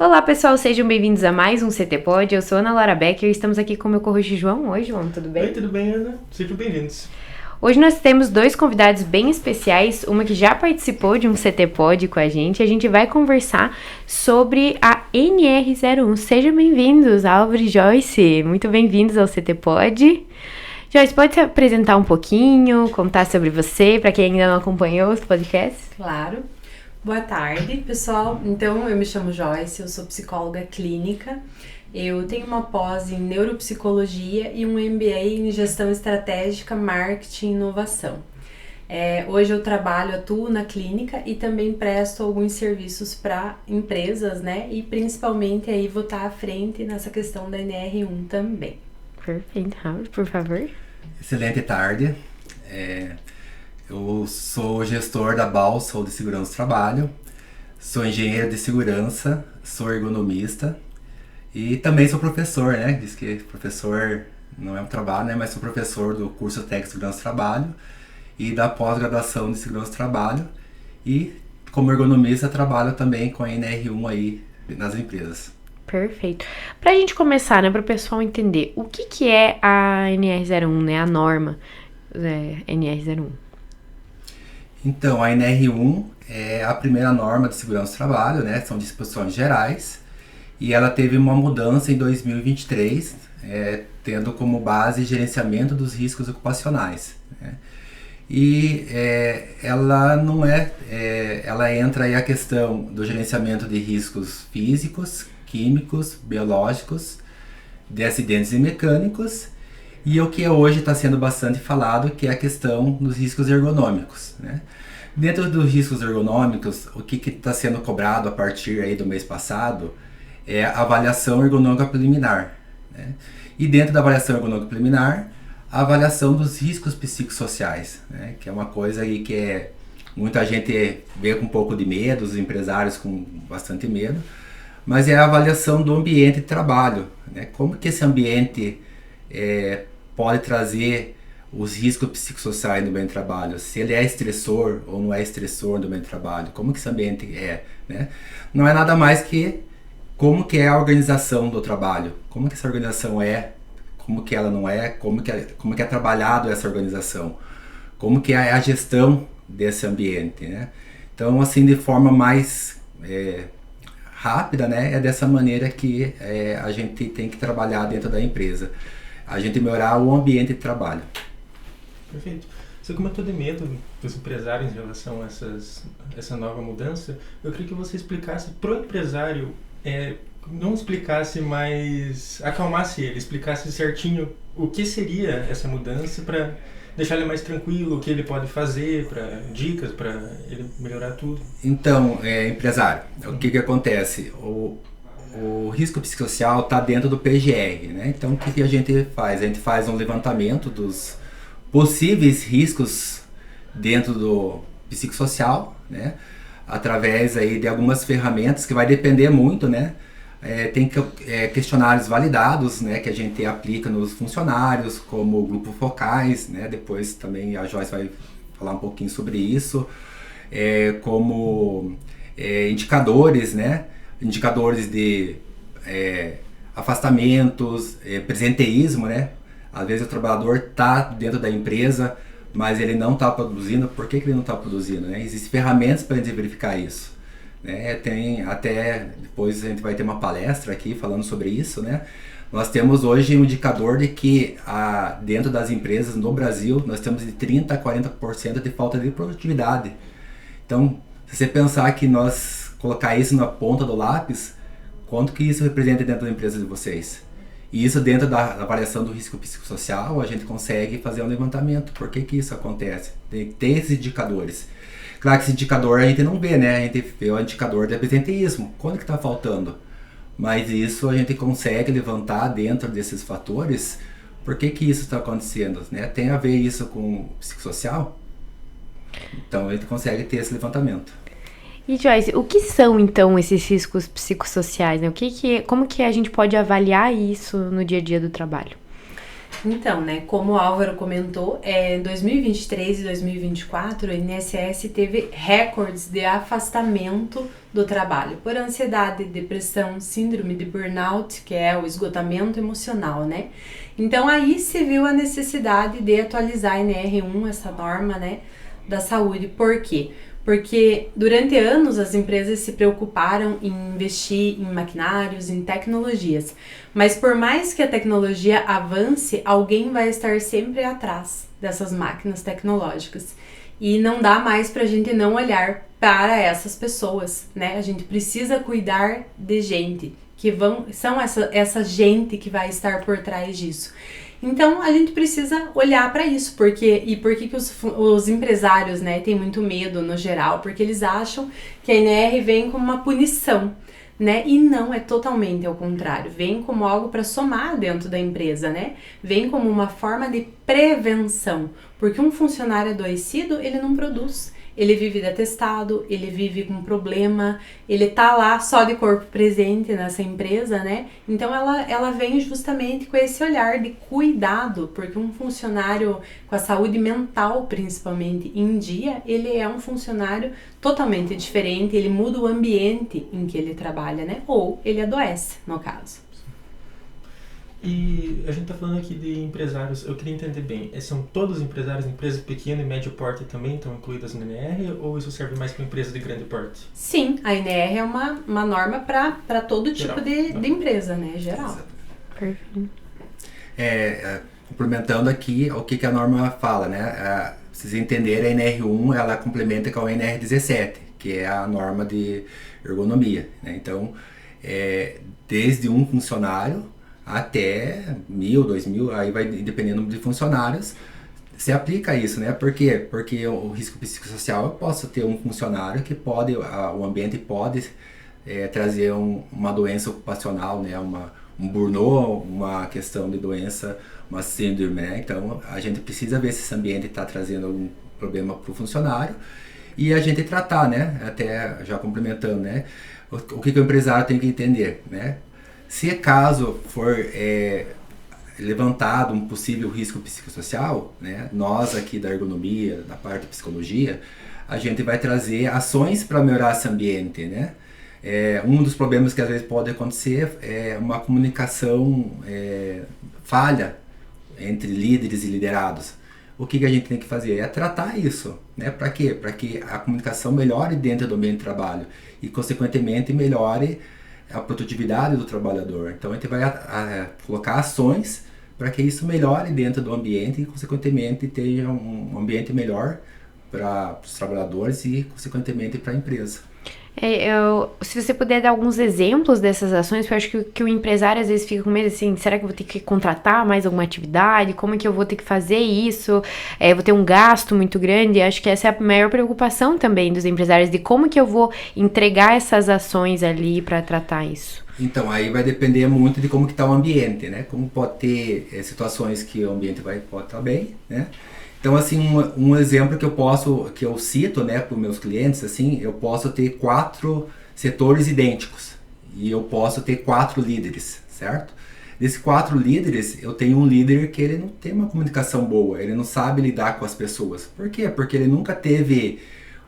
Olá pessoal, sejam bem-vindos a mais um CT Pod. Eu sou Ana Laura Becker e estamos aqui com o meu co-host João. Oi João, tudo bem? Oi, tudo bem, Ana? Sejam bem-vindos. Hoje nós temos dois convidados bem especiais, uma que já participou de um CT Pod com a gente vai conversar sobre a NR01. Sejam bem-vindos, Álvaro e Joyce, muito bem-vindos ao CT Pod. Joyce, pode se apresentar um pouquinho, contar sobre você, para quem ainda não acompanhou os podcasts? Claro. Boa tarde, pessoal. Então, eu me chamo Joyce, eu sou psicóloga clínica. Eu tenho uma pós em neuropsicologia e um MBA em gestão estratégica, marketing e inovação. Hoje eu atuo na clínica e também presto alguns serviços para empresas, né? E principalmente aí vou estar à frente nessa questão da NR1 também. Perfeito, Raul, por favor. Excelente tarde. Eu sou gestor da BAL, sou de segurança do trabalho, sou engenheiro de segurança, sou ergonomista e também sou professor, né? Diz que professor não é um trabalho, né? Mas sou professor do curso técnico de segurança do trabalho e da pós-graduação de segurança do trabalho e como ergonomista trabalho também com a NR1 aí nas empresas. Perfeito. Pra gente começar, né, para o pessoal entender, o que é a NR01, né, a norma NR01? Então, a NR1 é a primeira norma de segurança do trabalho, né, são disposições gerais, e ela teve uma mudança em 2023, tendo como base gerenciamento dos riscos ocupacionais, né. E ela não ela entra aí a questão do gerenciamento de riscos físicos, químicos, biológicos, de acidentes e mecânicos, e o que hoje está sendo bastante falado, que é a questão dos riscos ergonômicos, né? Dentro dos riscos ergonômicos, o que está sendo cobrado a partir aí do mês passado é a avaliação ergonômica preliminar, né? E dentro da avaliação ergonômica preliminar, a avaliação dos riscos psicossociais, né? Que é uma coisa aí que muita gente vê com um pouco de medo, os empresários com bastante medo, mas é a avaliação do ambiente de trabalho, né? Como que esse ambiente pode trazer os riscos psicossociais no ambiente de trabalho, se ele é estressor ou não é estressor no ambiente de trabalho, como que esse ambiente né? Não é nada mais que como que é a organização do trabalho, como que essa organização como que ela não como que é trabalhado essa organização, como que é a gestão desse ambiente, né? Então, assim, de forma mais rápida, né? É dessa maneira que a gente tem que trabalhar dentro da empresa. A gente melhorar o ambiente de trabalho. Perfeito. Você comentou de medo dos empresários em relação a essa nova mudança. Eu queria que você explicasse para o empresário, não explicasse, mas acalmasse ele, explicasse certinho o que seria essa mudança para deixar ele mais tranquilo, o que ele pode fazer, dicas para ele melhorar tudo. Então, empresário, o que acontece? O risco psicossocial está dentro do PGR, né? Então, o que a gente faz? A gente faz um levantamento dos possíveis riscos dentro do psicossocial, né? Através aí de algumas ferramentas que vai depender muito, né? Tem questionários validados, né? Que a gente aplica nos funcionários, como grupos focais, né? Depois também a Joyce vai falar um pouquinho sobre isso, como indicadores, né? Indicadores de afastamentos, presenteísmo, né? Às vezes o trabalhador está dentro da empresa, mas ele não está produzindo. Por que ele não está produzindo, né? Existem ferramentas para a gente verificar isso, né? Tem até, depois a gente vai ter uma palestra aqui falando sobre isso, né? Nós temos hoje um indicador de que dentro das empresas no Brasil, nós temos de 30% a 40% de falta de produtividade. Então, se você pensar que nós colocar isso na ponta do lápis, quanto que isso representa dentro da empresa de vocês? E isso dentro da avaliação do risco psicossocial, a gente consegue fazer um levantamento. Por que isso acontece? Tem esses indicadores. Claro que esse indicador a gente não vê, né? A gente vê o indicador de absenteísmo. Quando que está faltando? Mas isso a gente consegue levantar dentro desses fatores. Por que isso está acontecendo, né? Tem a ver isso com o psicossocial? Então a gente consegue ter esse levantamento. E Joyce, o que são então esses riscos psicossociais, né? Como que a gente pode avaliar isso no dia a dia do trabalho? Então, né, como o Álvaro comentou, em 2023 e 2024, o INSS teve recordes de afastamento do trabalho por ansiedade, depressão, síndrome de burnout, que é o esgotamento emocional, né? Então, aí se viu a necessidade de atualizar a NR1, essa norma, né, da saúde. Por quê? Porque durante anos as empresas se preocuparam em investir em maquinários, em tecnologias. Mas por mais que a tecnologia avance, alguém vai estar sempre atrás dessas máquinas tecnológicas. E não dá mais pra gente não olhar para essas pessoas, né? A gente precisa cuidar de gente, são essa gente que vai estar por trás disso. Então, a gente precisa olhar para isso, por que os empresários, né, têm muito medo no geral, porque eles acham que a NR vem como uma punição, né, e não, é totalmente ao contrário, vem como algo para somar dentro da empresa, né, vem como uma forma de prevenção, porque um funcionário adoecido, ele não produz. Ele vive de atestado, ele vive com problema, ele tá lá só de corpo presente nessa empresa, né? Então ela vem justamente com esse olhar de cuidado, porque um funcionário com a saúde mental, principalmente, em dia, ele é um funcionário totalmente diferente, ele muda o ambiente em que ele trabalha, né? Ou ele adoece, no caso. E a gente está falando aqui de empresários, eu queria entender bem, são todos empresários, empresas pequeno e médio porte também estão incluídas na NR ou isso serve mais para empresas de grande porte? Sim, a NR é uma norma para todo tipo de empresa, né, geral. Perfeito. Complementando aqui o que a norma fala, né? Pra vocês entenderem, a NR1 ela complementa com a NR17, que é a norma de ergonomia, né? Então, desde um funcionário até 1.000, 2.000, aí vai dependendo de funcionários, se aplica isso, né? Por quê? Porque o risco psicossocial, eu posso ter um funcionário que pode, o ambiente pode trazer uma doença ocupacional, né? Um burnout, uma questão de doença, uma síndrome, né? Então, a gente precisa ver se esse ambiente está trazendo algum problema para o funcionário e a gente tratar, né? Até já complementando, né? O que o empresário tem que entender, né? Se caso for levantado um possível risco psicossocial, né, nós aqui da ergonomia, da parte da psicologia, a gente vai trazer ações para melhorar esse ambiente, né? Um dos problemas que às vezes pode acontecer é uma comunicação falha entre líderes e liderados. O que a gente tem que fazer? É tratar isso, né? Para quê? Para que a comunicação melhore dentro do ambiente de trabalho e, consequentemente, melhore a produtividade do trabalhador. Então a gente vai colocar ações para que isso melhore dentro do ambiente e, consequentemente, tenha um ambiente melhor para os trabalhadores e, consequentemente, para a empresa. Se você puder dar alguns exemplos dessas ações, porque eu acho que o empresário às vezes fica com medo assim, será que eu vou ter que contratar mais alguma atividade? Como é que eu vou ter que fazer isso? Vou ter um gasto muito grande? Acho que essa é a maior preocupação também dos empresários, de como que eu vou entregar essas ações ali para tratar isso. Então, aí vai depender muito de como que está o ambiente, né? Como pode ter situações que o ambiente pode estar bem, né? Então, assim, um exemplo que eu cito, né, para os meus clientes, assim, eu posso ter 4 setores idênticos e eu posso ter 4 líderes, certo? Desses 4 líderes, eu tenho um líder que ele não tem uma comunicação boa, ele não sabe lidar com as pessoas. Por quê? Porque ele nunca teve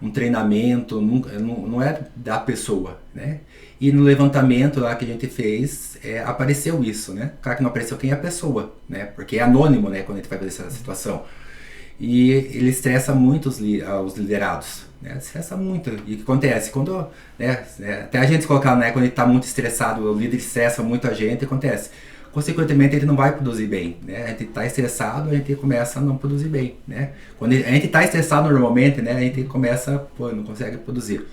um treinamento, não é da pessoa, né? E no levantamento lá que a gente fez, apareceu isso, né? Claro que não apareceu quem é a pessoa, né? Porque é anônimo, né, quando a gente vai fazer essa situação. E ele estressa muito os liderados, né? Estressa muito. E o que acontece? Quando, até a gente se colocar, né, quando ele está muito estressado, o líder estressa muito a gente, acontece. Consequentemente, ele não vai produzir bem, né? A gente está estressado, a gente começa a não produzir bem, né? Quando a gente está estressado normalmente, né, a gente começa, não consegue produzir.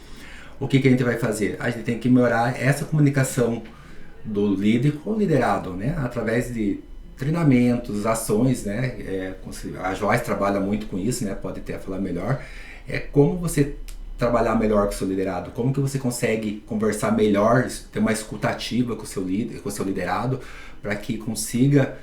O que a gente vai fazer? A gente tem que melhorar essa comunicação do líder com o liderado, né? Através de treinamentos, ações, né? A Joyce trabalha muito com isso, né? Pode até falar melhor. Como você trabalhar melhor com o seu liderado, como que você consegue conversar melhor, ter uma escuta ativa com o seu líder, com o seu liderado, para que consiga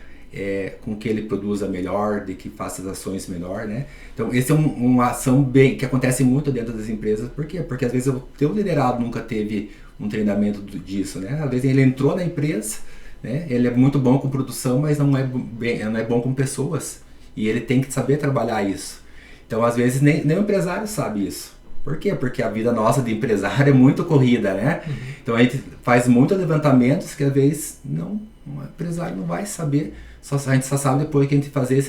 com que ele produza melhor, de que faça as ações melhor, né? Então, essa é uma ação que acontece muito dentro das empresas. Por quê? Porque às vezes o teu liderado nunca teve um treinamento disso, né? Às vezes ele entrou na empresa, né? Ele é muito bom com produção, mas não é bom com pessoas. E ele tem que saber trabalhar isso. Então, às vezes, nem o empresário sabe isso. Por quê? Porque a vida nossa de empresário é muito corrida, né? Então, a gente faz muitos levantamentos que, às vezes, o empresário não vai saber. A gente só sabe depois que a gente fazer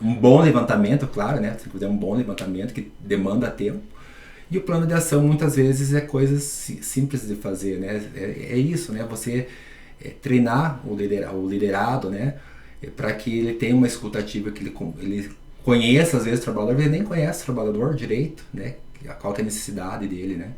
um bom levantamento, claro, né? Se fizer um bom levantamento que demanda tempo. E o plano de ação, muitas vezes, é coisas simples de fazer, né? É isso, né? Você treinar o liderado, né? Para que ele tenha uma escutativa, que ele conheça, às vezes, o trabalhador, às vezes nem conhece o trabalhador direito, né? Qual que é a necessidade dele, né?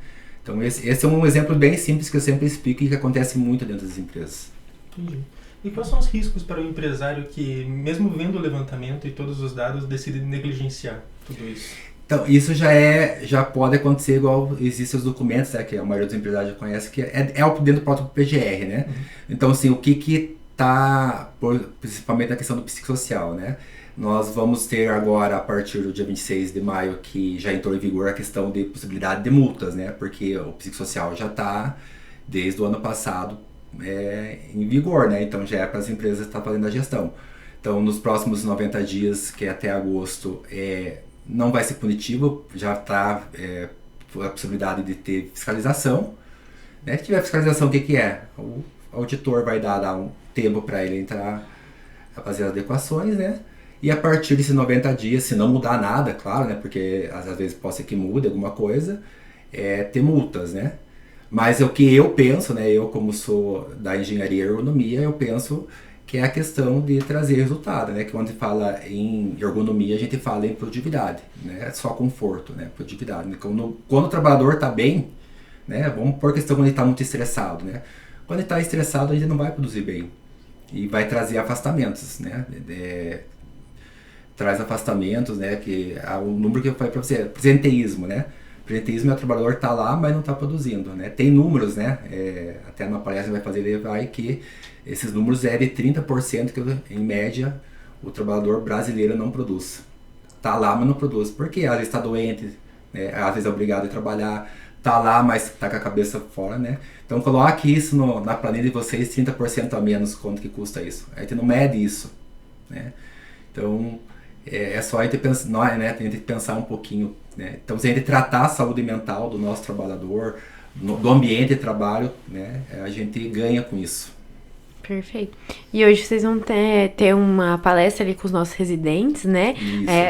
Então, esse é um exemplo bem simples que eu sempre explico e que acontece muito dentro das empresas. Entendi. E quais são os riscos para o empresário que, mesmo vendo o levantamento e todos os dados, decide negligenciar tudo isso? Então, isso já pode acontecer igual existem os documentos, né, que a maioria dos empresários já conhece, que é dentro do próprio PGR, né? Então, assim, o que está, principalmente na questão do psicossocial, né? Nós vamos ter agora, a partir do dia 26 de maio, que já entrou em vigor a questão de possibilidade de multas, né? Porque o psicossocial já está, desde o ano passado, em vigor, né? Então já é para as empresas estar fazendo a gestão. Então, nos próximos 90 dias, que é até agosto, não vai ser punitivo, já está a possibilidade de ter fiscalização, né? Se tiver fiscalização, o que é? O auditor vai dar um tempo para ele entrar a fazer as adequações, né? E a partir desses 90 dias, se não mudar nada, claro, né? Porque às vezes pode ser que mude alguma coisa, ter multas, né? Mas o que eu penso, né? Eu, como sou da engenharia e ergonomia, eu penso que é a questão de trazer resultado, né? Que quando a gente fala em ergonomia, a gente fala em produtividade, né? É só conforto, né? Produtividade. Quando o trabalhador está bem, né? Vamos pôr a questão quando ele está muito estressado, né? Quando ele está estressado, a gente não vai produzir bem. E vai trazer afastamentos, né? Traz afastamentos, né? Que o número que eu falei para você, presenteísmo, né? Presenteísmo é o trabalhador tá lá, mas não está produzindo, né? Tem números, né? Até na palestra vai fazer, ele vai que esses números é de 30% que, em média, o trabalhador brasileiro não produz. Tá lá, mas não produz. Por quê? Às vezes está doente, né? Às vezes é obrigado a trabalhar, tá lá, mas tá com a cabeça fora, né? Então coloque isso na planilha de vocês, 30% a menos, quanto que custa isso. A gente não mede isso, né? Então, é só a gente pensar, né? Tem que pensar um pouquinho, né? Então, se a gente tratar a saúde mental do nosso trabalhador, do ambiente de trabalho, né? A gente ganha com isso. Perfeito. E hoje vocês vão ter uma palestra ali com os nossos residentes, né?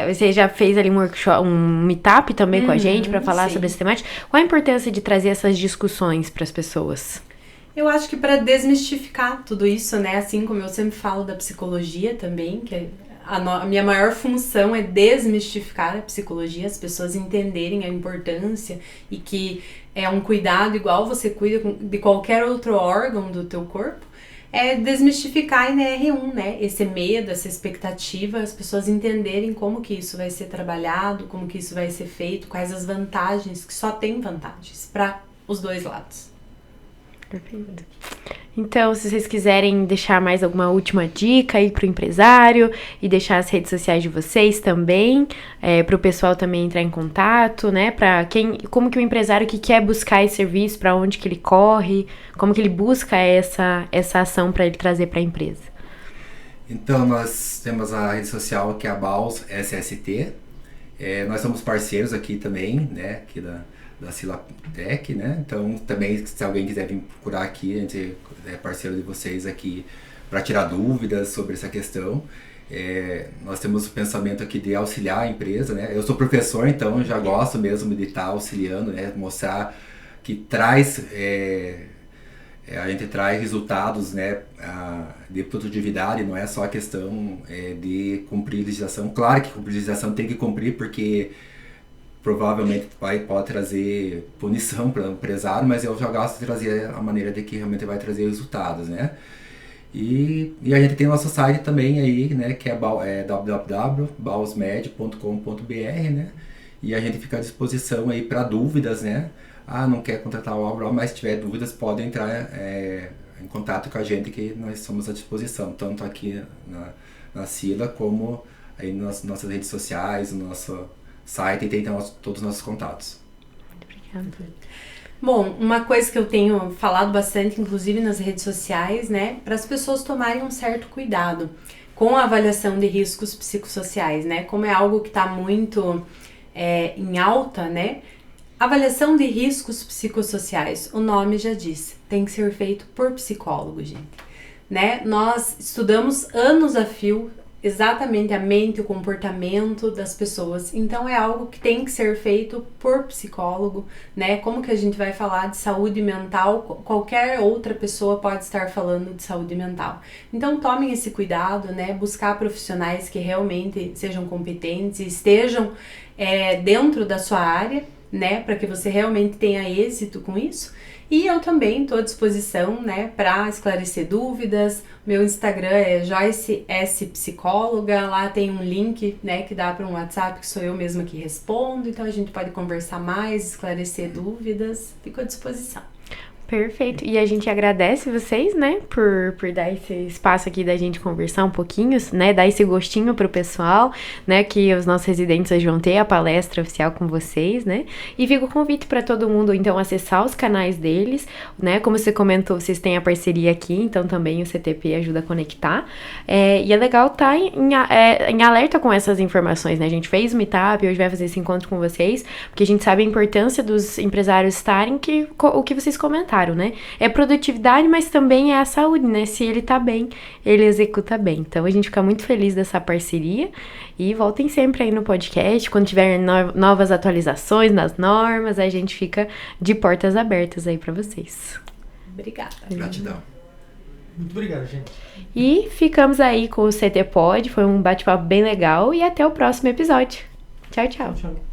Você já fez ali um workshop, um meetup também com a gente para falar sobre essa temática. Qual a importância de trazer essas discussões para as pessoas? Eu acho que para desmistificar tudo isso, né? Assim como eu sempre falo da psicologia também, que a minha maior função é desmistificar a psicologia, as pessoas entenderem a importância e que é um cuidado igual você cuida de qualquer outro órgão do teu corpo. É desmistificar a NR1, né? Esse medo, essa expectativa, as pessoas entenderem como que isso vai ser trabalhado, como que isso vai ser feito, quais as vantagens, que só tem vantagens para os dois lados. Perfeito. Então, se vocês quiserem deixar mais alguma última dica aí pro empresário e deixar as redes sociais de vocês também, pro pessoal também entrar em contato, né? Como que o empresário que quer buscar esse serviço, para onde que ele corre, como que ele busca essa ação para ele trazer para a empresa? Então, nós temos a rede social que é a Baus SST. Nós somos parceiros aqui também, né? Aqui da Silatec, né? Então, também, se alguém quiser vir procurar aqui, a gente é parceiro de vocês aqui para tirar dúvidas sobre essa questão. Nós temos o pensamento aqui de auxiliar a empresa, né? Eu sou professor, então já gosto mesmo de estar auxiliando, né? Mostrar que traz, a gente traz resultados, né? De produtividade, não é só a questão de cumprir legislação. Claro que cumprir legislação tem que cumprir, porque provavelmente pode trazer punição para o empresário, mas eu já gosto de trazer a maneira de que realmente vai trazer resultados, né? E a gente tem o nosso site também aí, né, que é www.bausmed.com.br, né? E a gente fica à disposição aí para dúvidas, né? Não quer contratar o Álvaro, mas se tiver dúvidas, pode entrar em contato com a gente, que nós somos à disposição, tanto aqui na Sila, como aí nas nossas redes sociais, no nosso site, e tem todos os nossos contatos. Muito obrigada. Bom, uma coisa que eu tenho falado bastante, inclusive nas redes sociais, né, para as pessoas tomarem um certo cuidado com a avaliação de riscos psicossociais, né, como é algo que está muito em alta, né, avaliação de riscos psicossociais, o nome já diz, tem que ser feito por psicólogo, gente, né, nós estudamos anos a fio exatamente a mente, o comportamento das pessoas. Então é algo que tem que ser feito por psicólogo, né? Como que a gente vai falar de saúde mental? Qualquer outra pessoa pode estar falando de saúde mental. Então tomem esse cuidado, né? Buscar profissionais que realmente sejam competentes e estejam dentro da sua área, né? Para que você realmente tenha êxito com isso. E eu também estou à disposição, né, para esclarecer dúvidas. Meu Instagram é Joyce S Psicóloga. Lá tem um link, né, que dá para um WhatsApp que sou eu mesma que respondo. Então a gente pode conversar mais, esclarecer dúvidas. Fico à disposição. Perfeito. E a gente agradece vocês, né, por dar esse espaço aqui da gente conversar um pouquinho, né, dar esse gostinho pro pessoal, né, que os nossos residentes hoje vão ter a palestra oficial com vocês, né, e fica o convite para todo mundo, então, acessar os canais deles, né, como você comentou, vocês têm a parceria aqui, então também o CTP ajuda a conectar, e é legal estar em alerta com essas informações, né, a gente fez o meetup, hoje vai fazer esse encontro com vocês, porque a gente sabe a importância dos empresários estarem, o que vocês comentaram, né? É produtividade, mas também é a saúde, né? Se ele tá bem, ele executa bem. Então, a gente fica muito feliz dessa parceria e voltem sempre aí no podcast. Quando tiver novas atualizações nas normas, a gente fica de portas abertas aí pra vocês. Obrigada. Gratidão. Muito obrigado, gente. E ficamos aí com o CT Pod. Foi um bate-papo bem legal e até o próximo episódio. Tchau, tchau. Tchau.